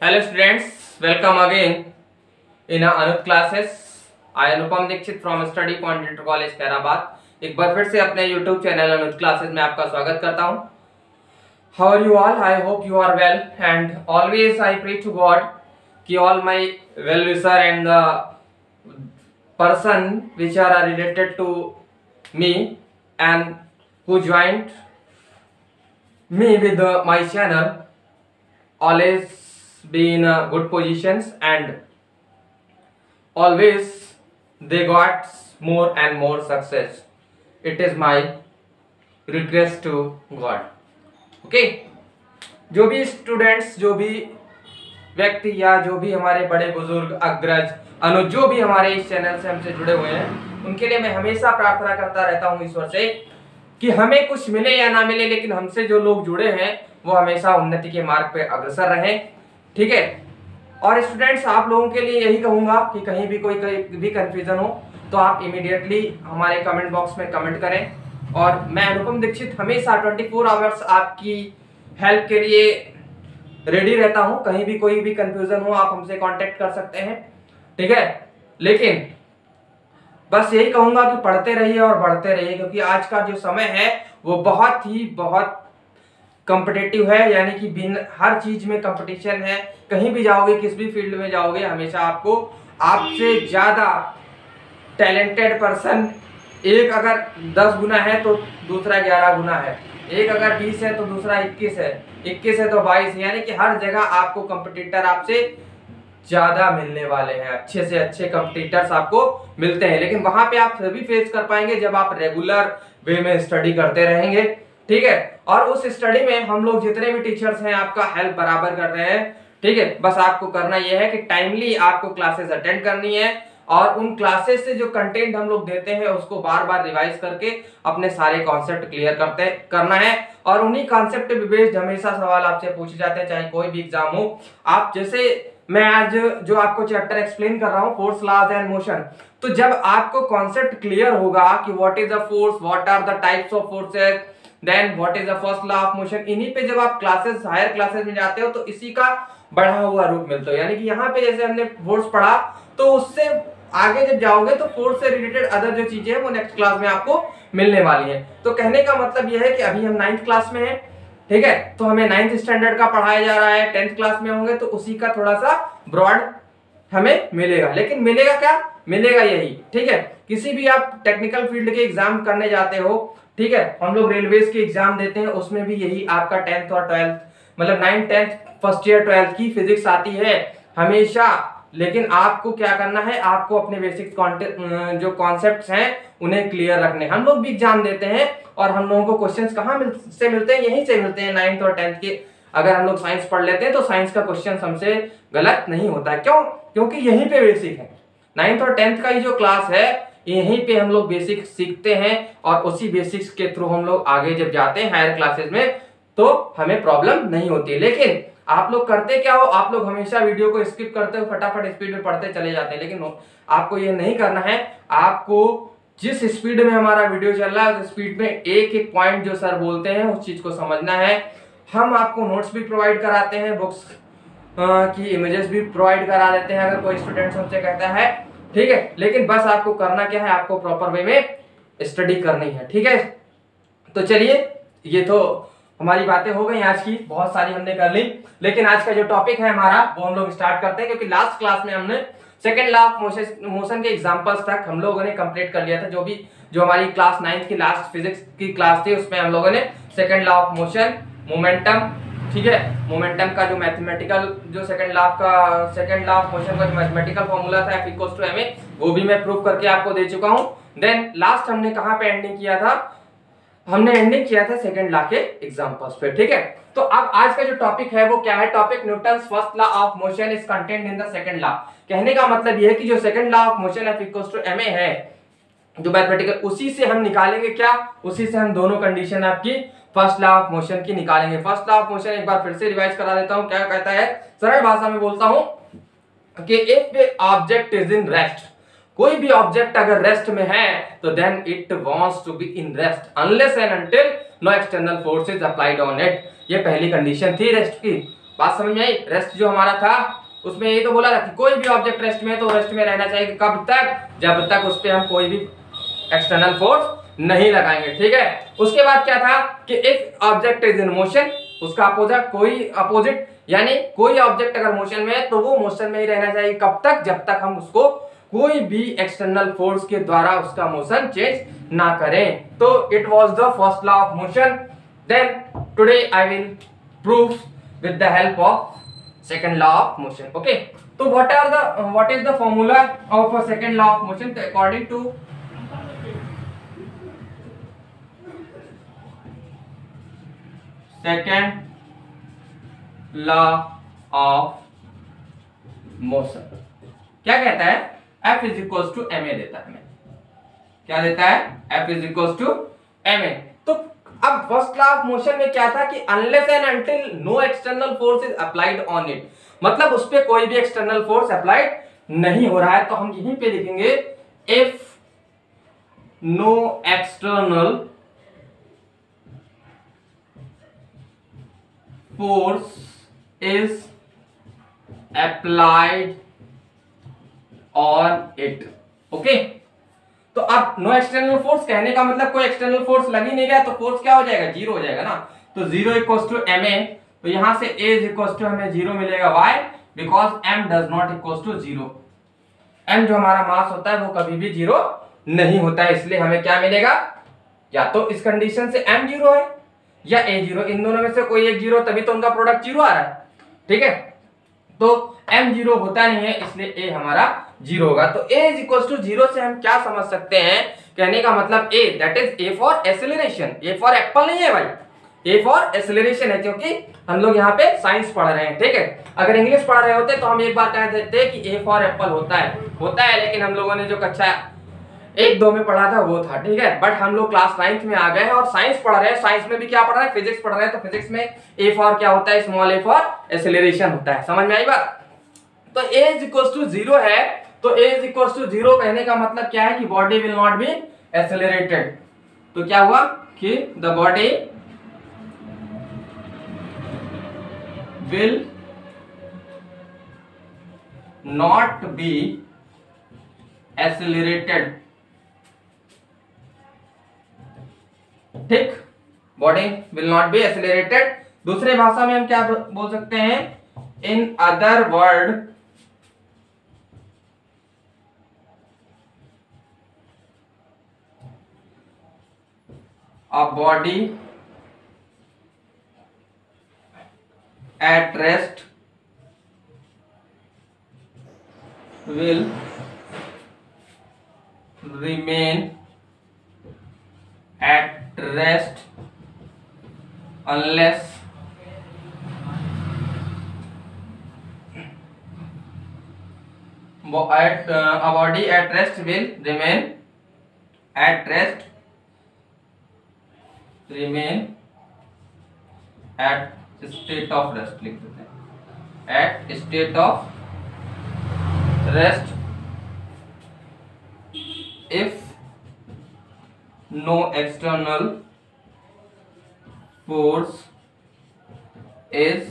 Hello students, welcome again in Anup classes. I Anupam Dixit from Study Point Inter College Hyderabad। एक बार फिर से अपने YouTube channel Anup classes में आपका स्वागत करता हूँ। How are you all? I hope you are well and always I pray to God कि all my well wisher and the person which are related to me and who joined me with my channel always be in good positions and always they got more and more success. It is my request to God. Okay, जो भी students, जो भी व्यक्ति या जो भी हमारे बड़े बुजुर्ग अग्रज अनुज जो भी हमारे इस चैनल से हमसे जुड़े हुए हैं, उनके लिए मैं हमेशा प्रार्थना करता रहता हूं ईश्वर से कि हमें कुछ मिले या ना मिले, लेकिन हमसे जो लोग जुड़े हैं वो हमेशा उन्नति के मार्ग पे अग्रसर रहें। ठीक है। और स्टूडेंट्स, आप लोगों के लिए यही कहूंगा कि कहीं भी कोई भी कंफ्यूजन हो तो आप इमीडिएटली हमारे कमेंट बॉक्स में कमेंट करें और मैं अनुपम दीक्षित हमेशा 24 आवर्स आपकी हेल्प के लिए रेडी रहता हूं। कहीं भी कोई भी कंफ्यूजन हो आप हमसे कांटेक्ट कर सकते हैं। ठीक है। लेकिन बस यही कहूंगा कि पढ़ते रहिए और बढ़ते रहिए, क्योंकि आज का जो समय है वो बहुत कॉम्पिटिटिव है, यानी कि हर चीज में कंपटीशन है। कहीं भी जाओगे, किस भी फील्ड में जाओगे, हमेशा आपको आपसे ज्यादा टैलेंटेड पर्सन एक अगर 10 गुना है तो दूसरा 11 गुना है, एक अगर 20 है तो दूसरा 21 है, 21 है तो 22, यानी कि हर जगह आपको कंपटीटर आपसे ज्यादा मिलने वाले हैं। अच्छे से अच्छे कंपटीटर्स आपको मिलते हैं, लेकिन वहां पे आप सभी फेस कर पाएंगे जब आप रेगुलर वे में स्टडी करते रहेंगे। ठीक है। और उस स्टडी में हम लोग जितने भी टीचर्स हैं आपका हेल्प बराबर कर रहे हैं। ठीक है। बस आपको करना यह है कि टाइमली आपको क्लासेस अटेंड करनी है और उन क्लासेस से जो कंटेंट हम लोग देते हैं उसको बार बार रिवाइज करके अपने सारे कॉन्सेप्ट क्लियर करना है। और उन्हीं कॉन्सेप्ट पे बेस्ड हमेशा सवाल आपसे पूछे जाते हैं, चाहे कोई भी एग्जाम हो। आप जैसे मैं आज जो आपको चैप्टर एक्सप्लेन कर रहा हूं, फोर्स लॉज एंड मोशन, तो जब आपको कॉन्सेप्ट क्लियर होगा कि what is the force, what are the types of forces, then what is the first law of motion, इन्हीं पे जब आप क्लासेस हायर क्लासेस में जाते हो तो इसी का बढ़ा हुआ रूप मिलता है। यानी कि यहाँ पे जैसे हमने फोर्स पढ़ा तो उससे आगे जब जाओगे तो फोर्स से रिलेटेड अदर जो चीजें हैं वो नेक्स्ट क्लास में आपको मिलने वाली है। तो कहने का मतलब यह है कि अभी हम 9th क्लास में हैं। ठीक है। तो हमें 9th स्टैंडर्ड का पढ़ाया जा रहा है, 10th क्लास में होंगे तो उसी का थोड़ा सा ब्रॉड हमें मिलेगा, लेकिन मिलेगा क्या, मिलेगा यही। ठीक है। किसी भी आप टेक्निकल फील्ड के एग्जाम करने जाते हो, ठीक है, हम लोग रेलवेज के एग्जाम देते हैं, उसमें भी यही आपका 10th और 12th मतलब 9th 10th first year 12th की फिजिक्स आती है हमेशा। लेकिन आपको क्या करना है, आपको अपने बेसिक जो कॉन्सेप्ट्स हैं उन्हें क्लियर रखने। हम लोग भी एग्जाम देते हैं और हम लोगों को क्वेश्चंस कहाँ से मिलते हैं, यहीं से मिलते हैं 9th और 10th के। अगर हम लोग साइंस पढ़ लेते हैं तो साइंस का क्वेश्चन हमसे गलत नहीं होता है। क्यों? क्योंकि यहीं पे बेसिक है। 9th और 10th का ही जो क्लास है यहीं पे हम लोग बेसिक सीखते हैं और उसी बेसिक्स के थ्रू हम लोग आगे जब जाते हैं हायर क्लासेस में तो हमें प्रॉब्लम नहीं होती है। लेकिन आप लोग करते क्या हो, आप लोग हमेशा वीडियो को स्किप करते हो, फटाफट स्पीड में पढ़ते चले जाते हैं। लेकिन आपको ये नहीं करना है। आपको जिस स्पीड में हमारा वीडियो चल रहा है उस स्पीड में एक एक पॉइंट जो सर बोलते हैं उस चीज को समझना है। हम आपको नोट्स भी प्रोवाइड कराते हैं, बुक्स की इमेजेस भी प्रोवाइड करा देते हैं अगर कोई स्टूडेंट हमसे कहता है। ठीक है। लेकिन बस आपको करना क्या है, आपको प्रॉपर वे में स्टडी करनी है। ठीक है। तो चलिए, ये तो हमारी बातें हो गई आज की, बहुत सारी हमने कर ली। लेकिन आज का जो टॉपिक है हमारा वो हम लोग स्टार्ट करते हैं, क्योंकि लास्ट क्लास में हमने सेकंड लॉ ऑफ मोशन के एग्जांपल्स तक हम लोगों ने कंप्लीट कर लिया था। जो हमारी क्लास 9th की लास्ट फिजिक्स की क्लास थी उसमें हम लोगों ने second law of motion, momentum, ठीक है, मोमेंटम का जो मैथमेटिकल जो सेकंड लॉ ऑफ मोशन का जो मैथमेटिकल फॉर्मूला था F=ma, वो भी मैं प्रूव करके आपको दे चुका हूं। देन लास्ट हमने कहां पे एंडिंग किया था, हमने एंडिंग किया था सेकंड लॉ के एग्जांपल्स पे। ठीक है। तो अब आज का जो टॉपिक है वो क्या है, topic Newton's first law of motion is contained in the second law. कहने का मतलब यह है कि जो second law of motion F=ma है जो मैथमेटिकल, उसी से हम निकालेंगे क्या, उसी से हम दोनों कंडीशन आपकी फर्स्ट लॉ ऑफ मोशन की निकालेंगे। फर्स्ट लॉ ऑफ मोशन एक बार फिर से रिवाइज करा देता हूं, क्या कहता है, सरल भाषा में बोलता हूं कि if a object is in rest, कोई भी ऑब्जेक्ट अगर रेस्ट में है तो then it wants to be in rest unless and until no external force is applied on it. ये पहली कंडीशन थी रेस्ट की। बात समझ में आई? रेस्ट जो हमारा था उसमें ये तो बोला था कि कोई भी ऑब्जेक्ट रेस्ट में है तो रेस्ट में रहना चाहिए कब तक, जब तक उस पर हम कोई भी एक्सटर्नल फोर्स नहीं लगाएंगे, ठीक है। उसके बाद क्या था कि if object is in motion, उसका अपोजिट यानी कोई ऑब्जेक्ट अगर मोशन में है तो वो मोशन में ही रहना चाहिए कब तक, जब तक हम उसको कोई भी एक्सटर्नल फोर्स के द्वारा उसका मोशन चेंज ना करें। तो it was the first law of motion. Then today I will prove with the help of second law of motion. Okay, तो what is the formula of a second law of motion? According to second law of motion क्या कहता है? F is equal to ma देता है हमें। क्या देता है? F is equal to ma। तो अब फर्स्ट लॉ ऑफ मोशन में क्या था कि unless and until no external force is applied on it, मतलब उस पर कोई भी एक्सटर्नल फोर्स अप्लाइड नहीं हो रहा है, तो हम यहीं पे लिखेंगे if no external force is applied on it. Okay, तो अब नो एक्सटर्नल फोर्स कहने का मतलब कोई एक्सटर्नल फोर्स लग ही नहीं गया, तो फोर्स क्या हो जाएगा? जीरो हो जाएगा ना। तो जीरो इक्वल्स टू ma, तो यहां से a इज इक्वल्स टू हमें जीरो मिलेगा। why? Because m does not equals to zero. m जो हमारा मास होता है वो कभी भी जीरो नहीं होता है, इसलिए हमें क्या मिलेगा? या तो इस कंडीशन से m जीरो है या a जीरो, इन दोनों में से कोई एक जीरो, तभी तो उनका प्रोडक्ट जीरो आ रहा है, ठीक है। तो m जीरो होता नहीं है, इसलिए a हमारा जीरो होगा। तो a is equal to zero से हम क्या समझ सकते हैं? कहने का मतलब a that is a for acceleration. a for Apple नहीं है भाई, a फॉर एक्सेलरेशन है, क्योंकि हम लोग यहाँ पे साइंस पढ़ रहे हैं, ठीक है। अगर इंग्लिश पढ़ रहे होते तो हम एक बार कह देते कि a फॉर एप्पल होता है, लेकिन हम लोगों ने जो कक्षा 1-2 में पढ़ा था वो था, ठीक है। बट हम लोग क्लास 9th में आ गए हैं और साइंस पढ़ रहे हैं। साइंस में भी क्या पढ़ रहे हैं? फिजिक्स पढ़ रहे हैं। तो फिजिक्स में a फॉर क्या होता है? स्मॉल a फॉर एक्सेलरेशन होता है। समझ में आई बात? तो a is equal to zero है, तो a is equal to zero कहने का मतलब क्या है कि body will not be accelerated. तो क्या हुआ कि the body will not be accelerated, ठीक, body will not be accelerated. दूसरे भाषा में हम क्या बोल सकते हैं? In other word a body at rest will remain at rest unless a body at rest will remain at rest at state of rest, लिख देते हैं at state of rest if no external force is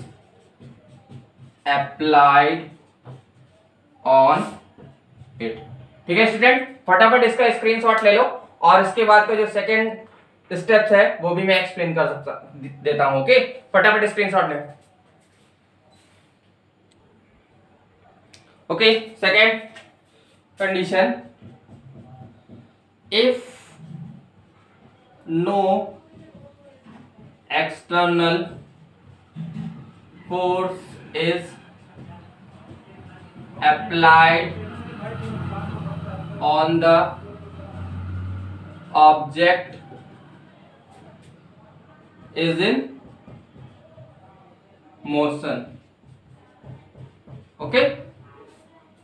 applied on it। ठीक है student, फटाफट इसका screenshot ले लो और इसके बाद का जो सेकंड स्टेप्स है वो भी मैं एक्सप्लेन कर सकता देता हूं। ओके, फटाफट स्क्रीनशॉट ले। Okay, second condition, if no external force is applied on the object is in motion। Okay,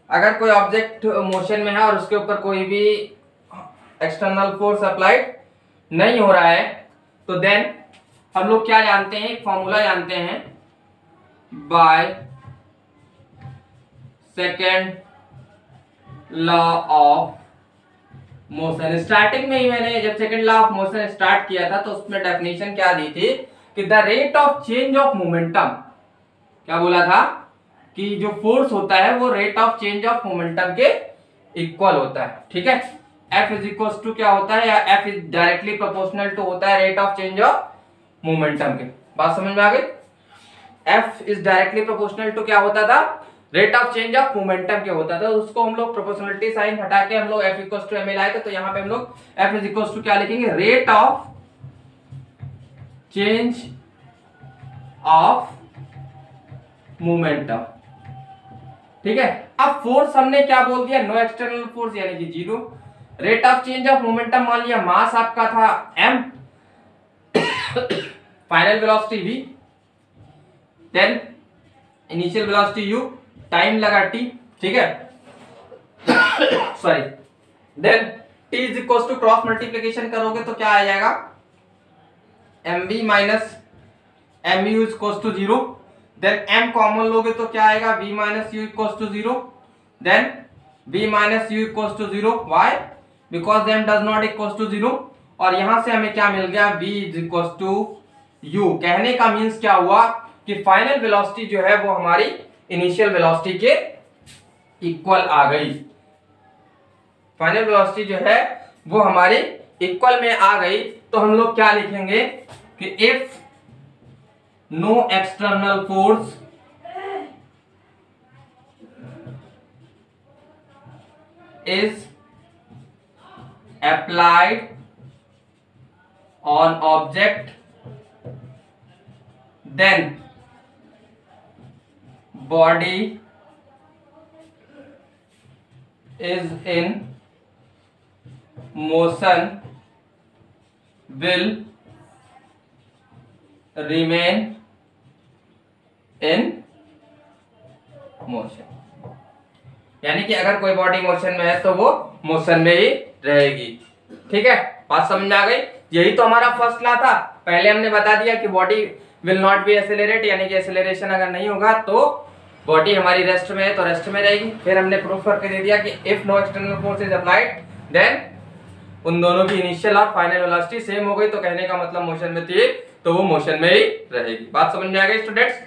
अगर कोई ऑब्जेक्ट मोशन में है और उसके ऊपर कोई भी एक्सटर्नल फोर्स अप्लाइड नहीं हो रहा है, तो देन हम लोग क्या जानते हैं? एक फॉर्मूला जानते हैं, by second law of motion. Starting में ही मैंने जब second law of motion start किया था तो उसमें डेफिनेशन क्या दी थी कि the rate of change of momentum क्या बोला था कि जो फोर्स होता है वो rate of change of momentum के इक्वल होता है, ठीक है। F इज इक्वल टू क्या होता है, या F is directly proportional to होता है rate of change of momentum के। बात समझ में आ गई। F is directly proportional to क्या होता था, rate of change of momentum के होता था। उसको हम लोग प्रोपोर्शनलिटी साइन हटा के हम लोग F इक्वल टू ml आए थे, तो यहाँ पे हम लोग F इज इक्वल टू क्या लिखेंगे, rate of change of momentum, ठीक है। अब फोर्स हमने क्या बोल दिया, नो एक्सटर्नल फोर्स यानी कि zero. Rate of change of momentum मान लिया मास आपका था m, final velocity v, then initial velocity u, time लगा t, ठीक है। Sorry, then t is equal to cross multiplication करोगे तो क्या आ जाएगा, mv minus mu is equal to 0, then m common लोगे तो क्या आएगा, v minus u equal to 0, then v minus u equal to 0, why, because m does not equal to 0, और यहां से हमें क्या मिल गया, v is equal to u। कहने का मीन्स क्या हुआ कि फाइनल वेलोसिटी जो है वो हमारी इनिशियल वेलोसिटी के इक्वल आ गई। फाइनल वेलोसिटी जो है वो हमारी इक्वल में आ गई, तो हम लोग क्या लिखेंगे कि if no external force is applied on object, then body is in motion, will remain in motion। यानी कि अगर कोई बॉडी मोशन में है तो वो मोशन में ही रहेगी, ठीक है। बात समझ में आ गई। यही तो हमारा फर्स्ट लॉ था। पहले हमने बता दिया कि body will not B accelerate, यानी कि एक्सेलरेशन अगर नहीं होगा तो बॉडी हमारी रेस्ट में है तो रेस्ट में रहेगी। फिर हमने प्रूफ करके दे दिया कि if no external force is applied then उन दोनों की इनिशियल और फाइनल वेलोसिटी सेम हो गई, तो कहने का मतलब मोशन में थी तो वो मोशन में ही रहेगी। बात समझ में आ गई स्टूडेंट्स।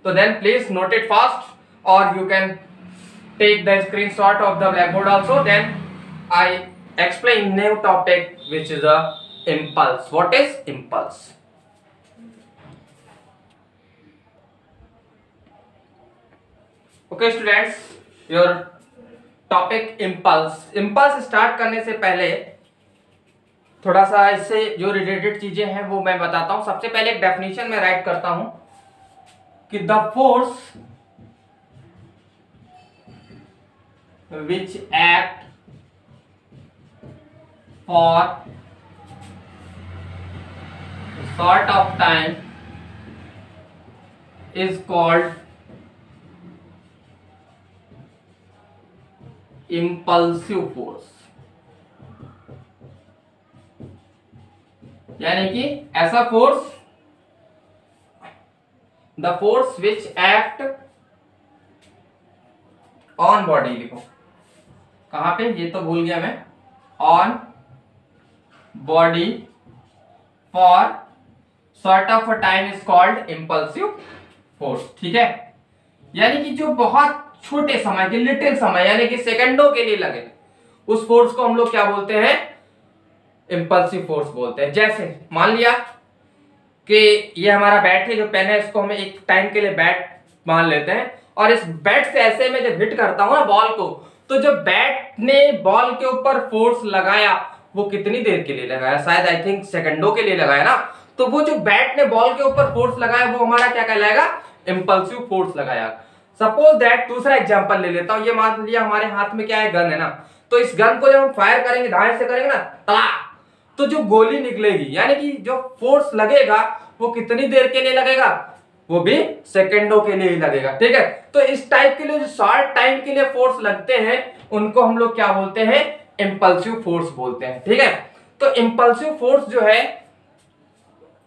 तो then please note it fast, और you can take the screenshot of the blackboard also. Then I explain new topic which is a impulse. What is impulse? Okay students, your topic impulse. Impulse start करने से पहले थोड़ा सा इससे जो related चीजें हैं वो मैं बताता हूं। सबसे पहले एक डेफिनेशन में राइट करता हूं कि the force which act for short of time is called impulsive force। यानी कि ऐसा force, the force which act on body, लिखो कहां पे, ये तो भूल गया मैं, on body for sort of a time is called impulsive force, ठीक है। यानी कि जो बहुत छोटे समय के, लिटिल समय यानी कि सेकंडों के लिए लगे, उस फोर्स को हम लोग क्या बोलते हैं, इंपल्सिव फोर्स बोलते हैं। जैसे मान लिया कि ये हमारा बैट है, जो पेन है इसको हमें एक टाइम के लिए बैट मान लेते हैं, और इस बैट से ऐसे में जब हिट करता हूं ना बॉल को, तो जब बैट ने बॉल के ऊपर फोर्स लगाया वो कितनी देर के लिए लगाया, शायद आई थिंक सेकंडों के लिए लगाया ना, तो वो जो बैट ने बॉल के ऊपर फोर्स लगाया वो हमारा क्या कहलाएगा, इंपल्सिव फोर्स लगाया। सपोज दैट, दूसरा एग्जांपल ले लेता हूं, ये मान लिया हमारे हाथ में क्या है, गन है ना, तो इस गन को जब हम फायर करेंगे, दाएं से करेंगे ना तला, तो जो गोली निकलेगी यानी कि जो फोर्स लगेगा वो कितनी देर के लिए लगेगा, वो भी सेकंडों के लिए ही लगेगा, ठीक है। तो इस टाइप के लिए जो शॉर्ट टाइम के लिए फोर्स लगते हैं उनको हम लोग क्या बोलते हैं, इंपल्सिव फोर्स बोलते हैं, ठीक है। तो इंपल्सिव फोर्स जो है,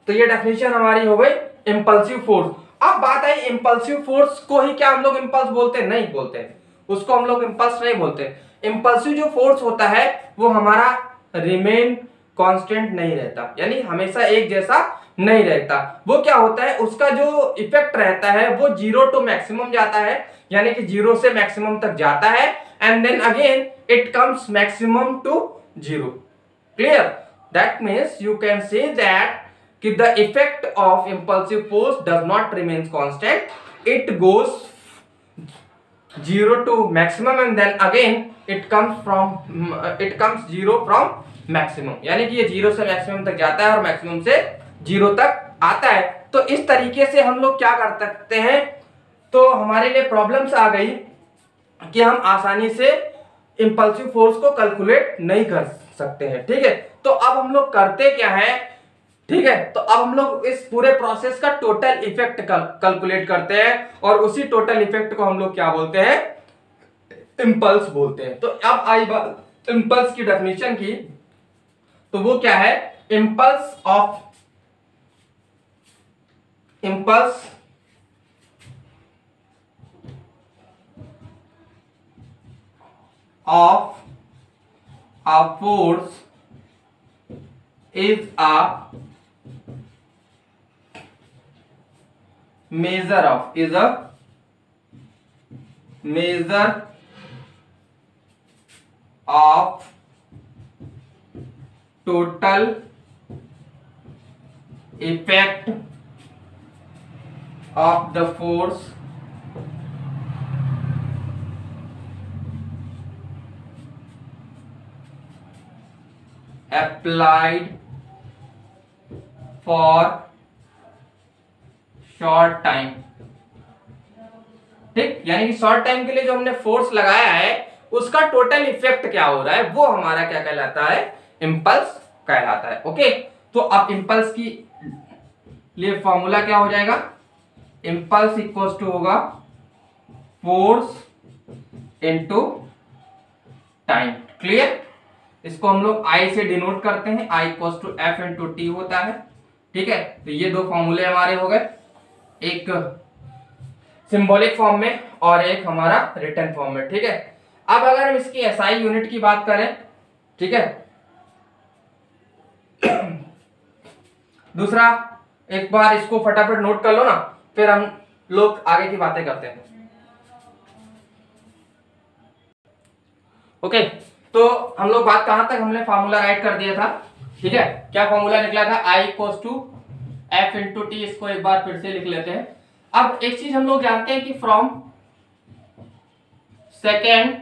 तो ये डेफिनेशन हमारी हो गई इंपल्सिव फोर्स। अब बात आई इंपल्सिव फोर्स को ही क्या हम लोग इंपल्स बोलते हैं, नहीं बोलते, उसको हम लोग इंपल्स नहीं बोलते। इंपल्सिव जो फोर्स होता है वो हमारा रिमेन कांस्टेंट नहीं रहता, यानी हमेशा एक जैसा नहीं रहता। वो क्या होता है, उसका जो इफेक्ट रहता है वो 0 टू मैक्सिमम जाता है, यानी कि 0 से मैक्सिमम तक जाता है, and then again it comes maximum to 0। Clear? That means you can say that कि the effect of impulsive force does not remain constant, it goes 0 to maximum and then again it comes 0 from maximum, यानी कि ये 0 से maximum तक जाता है और maximum से 0 तक आता है। तो इस तरीके से हम लोग क्या कर सकते हैं, तो हमारे लिए प्रॉब्लम्स आ गई कि हम आसानी से इंपल्सिव फोर्स को कैलकुलेट नहीं कर सकते हैं। ठीक है, तो अब हम लोग करते क्या है, ठीक है, तो अब हम लोग इस पूरे प्रोसेस का टोटल इफेक्ट कैलकुलेट करते हैं और उसी टोटल इफेक्ट को हम लोग क्या बोलते हैं, इंपल्स बोलते हैं। तो अब आई बात इंपल्स की डेफिनेशन की, तो वो क्या है, impulse of a force is a measure of total effect of the force applied for short time. ठीक, यानी कि शॉर्ट टाइम के लिए जो हमने फोर्स लगाया है उसका टोटल इफेक्ट क्या हो रहा है, वो हमारा क्या कहलाता है, इंपल्स कहलाता है। ओके, तो अब इंपल्स की लिए फॉर्मूला क्या हो जाएगा, इंपल्स इक्वल्स टू होगा फोर्स इनटू टाइम। क्लियर? इसको हम लोग आई से डिनोट करते हैं, I equals to F into T होता है। ठीक है, तो ये दो फॉर्मूले हमारे हो गए, एक सिंबॉलिक फॉर्म में और एक हमारा रिटन फॉर्म में। ठीक है, अब अगर हम इसकी एसआई यूनिट की बात करें, ठीक है, दूसरा एक बार इसको फटाफट नोट कर लो ना, फिर हम लोग आगे की बातें करते हैं। ओके, तो हम लोग बात कहां तक, हमने फार्मूला राइट कर दिया था। ठीक है, क्या फार्मूला निकला था, I equals to F into T. इसको एक बार फिर से लिख लेते हैं। अब एक चीज हम लोग जानते हैं कि from second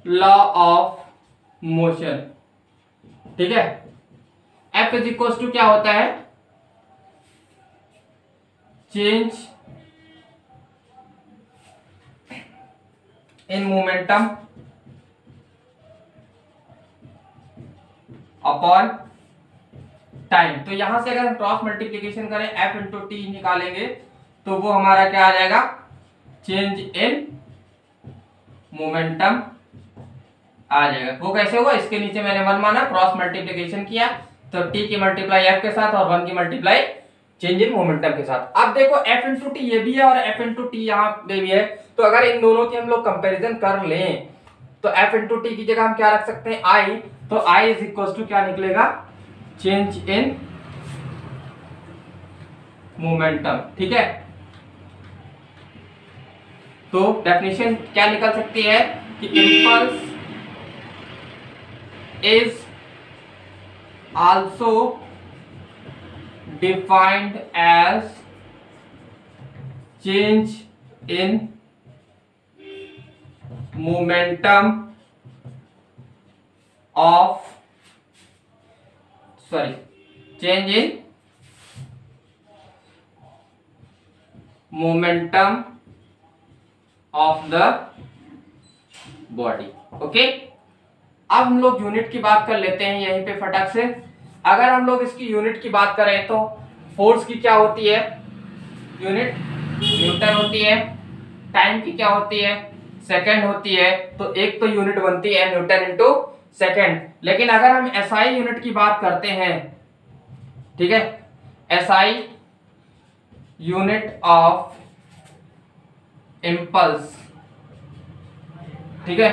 law of motion, ठीक है, एफ इज इक्वल्स टू क्या होता है, change in momentum upon time. तो यहां से अगर हम क्रॉस मल्टीप्लीकेशन करें, एफ इंटू टी निकालेंगे, तो वो हमारा क्या आ जाएगा, चेंज इन मोमेंटम आ जाएगा। वो कैसे हुआ, इसके नीचे मैंने 1 माना, क्रॉस मल्टीप्लीकेशन किया, तो टी की मल्टीप्लाई एफ के साथ और 1 की मल्टीप्लाई चेंज इन मोमेंटम के साथ। अब देखो एफ इंटू टी ये भी है और एफ इंटू टी यहाँ पे भी है, तो अगर इन दोनों की हम लोग कंपेरिजन कर लें, तो एफ इंटू टी की जगह हम क्या रख सकते हैं, आई, तो आई इज इक्वल टू क्या निकलेगा, चेंज इन मोमेंटम। ठीक है, तो डेफिनेशन क्या निकल सकती है कि impulse is also defined as change in momentum of change in momentum of the body। Okay, अब हम लोग यूनिट की बात कर लेते हैं यहीं पे फटाक से। अगर हम लोग इसकी यूनिट की बात करें तो फोर्स की क्या होती है, यूनिट न्यूटन होती है, टाइम की क्या होती है, सेकंड होती है, तो एक तो यूनिट बनती है न्यूटन इनटू सेकंड। लेकिन अगर हम एसआई यूनिट की बात करते हैं, ठीक है, एसआई यूनिट ऑफ इंपल्स, ठीक है,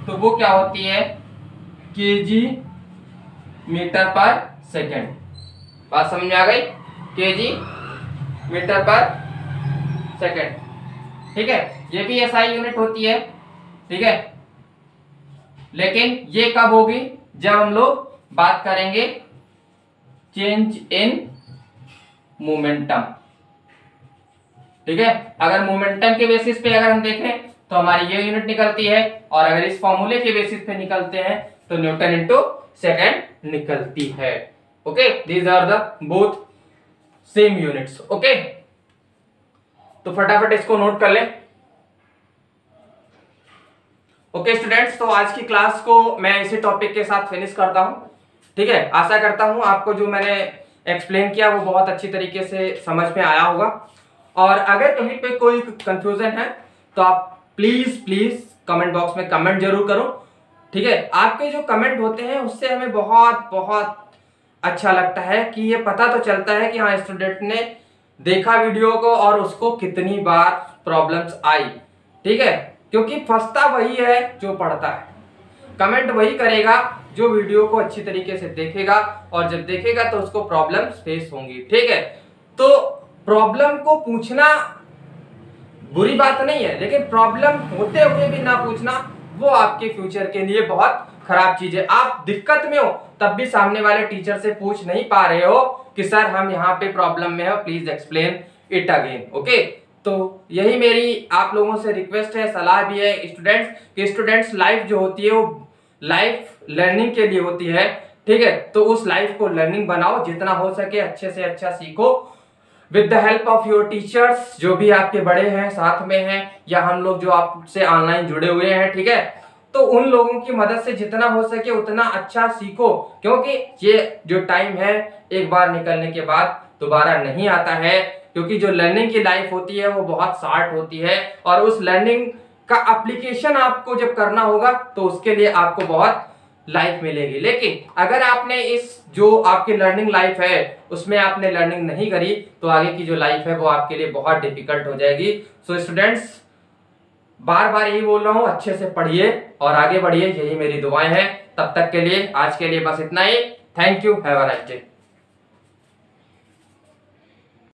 तो वो क्या होती है, केजी मीटर पर सेकेंड। बात समझ में आ गई? केजी मीटर पर सेकेंड। ठीक है, ये भी एसआई यूनिट होती है। ठीक है, लेकिन ये कब होगी? जब हम लोग बात करेंगे चेंज इन मोमेंटम। ठीक है, अगर मोमेंटम के बेसिस पे अगर हम देखें तो हमारी ये यूनिट निकलती है, और अगर इस फॉर्मूले के बेसिस पे निकलते हैं तो न्यूटन इंटू सेकेंड निकलती है। Okay, these are the both same units. Okay, तो फटाफट इसको नोट कर लें। ओके स्टूडेंट्स, तो आज की क्लास को मैं इसी टॉपिक के साथ फिनिश करता हूं। ठीक है, आशा करता हूं आपको जो मैंने एक्सप्लेन किया वो बहुत अच्छी तरीके से समझ में आया होगा, और अगर कहीं पे कोई कंफ्यूजन है तो आप प्लीज कमेंट बॉक्स में कमेंट जरूर करो। ठीक है, आपके जो कमेंट होते हैं उससे हमें बहुत बहुत अच्छा लगता है कि ये पता तो चलता है कि हाँ स्टूडेंट ने देखा वीडियो को और उसको कितनी बार प्रॉब्लम्स आई। ठीक है, क्योंकि फंसता वही है जो पढ़ता है, कमेंट वही करेगा जो वीडियो को अच्छी तरीके से देखेगा, और जब देखेगा तो उसको प्रॉब्लम्स फेस होंगी। ठीक है, तो प्रॉब्लम को पूछना बुरी बात नहीं है, लेकिन प्रॉब्लम होते हुए भी ना पूछना वो आपके फ्यूचर के लिए बहुत खराब चीज है। आप दिक्कत में हो तब भी सामने वाले टीचर से पूछ नहीं पा रहे हो कि सर हम यहाँ पे प्रॉब्लम में हो, please explain it again. Okay, तो यही मेरी आप लोगों से रिक्वेस्ट है, सलाह भी है स्टूडेंट्स, कि स्टूडेंट्स लाइफ जो होती है वो लाइफ लर्निंग के लिए होती है। ठीक है, तो उस लाइफ को लर्निंग बनाओ, जितना हो सके अच्छे से अच्छा सीखो with the help of your teachers, जो भी आपके बड़े हैं साथ में हैं, या हम लोग जो आपसे ऑनलाइन जुड़े हुए हैं। ठीक है, तो उन लोगों की मदद से जितना हो सके उतना अच्छा सीखो, क्योंकि ये जो टाइम है एक बार निकलने के बाद दोबारा नहीं आता है, क्योंकि जो लर्निंग की लाइफ होती है वो बहुत शॉर्ट होती है, और उस लर्निंग का एप्लीकेशन आपको जब करना होगा तो उसके लिए आपको बहुत लाइफ मिलेगी। लेकिन अगर आपने इस जो आपकी लर्निंग लाइफ है उसमें आपने लर्निंग नहीं करी तो आगे की जो लाइफ है वो आपके लिए बहुत डिफिकल्ट हो जाएगी। सो स्टूडेंट्स, बार बार यही बोल रहा हूं, अच्छे से पढ़िए और आगे बढ़िए, यही मेरी दुआएं हैं। तब तक के लिए आज के लिए बस इतना ही। Thank you, have a nice day.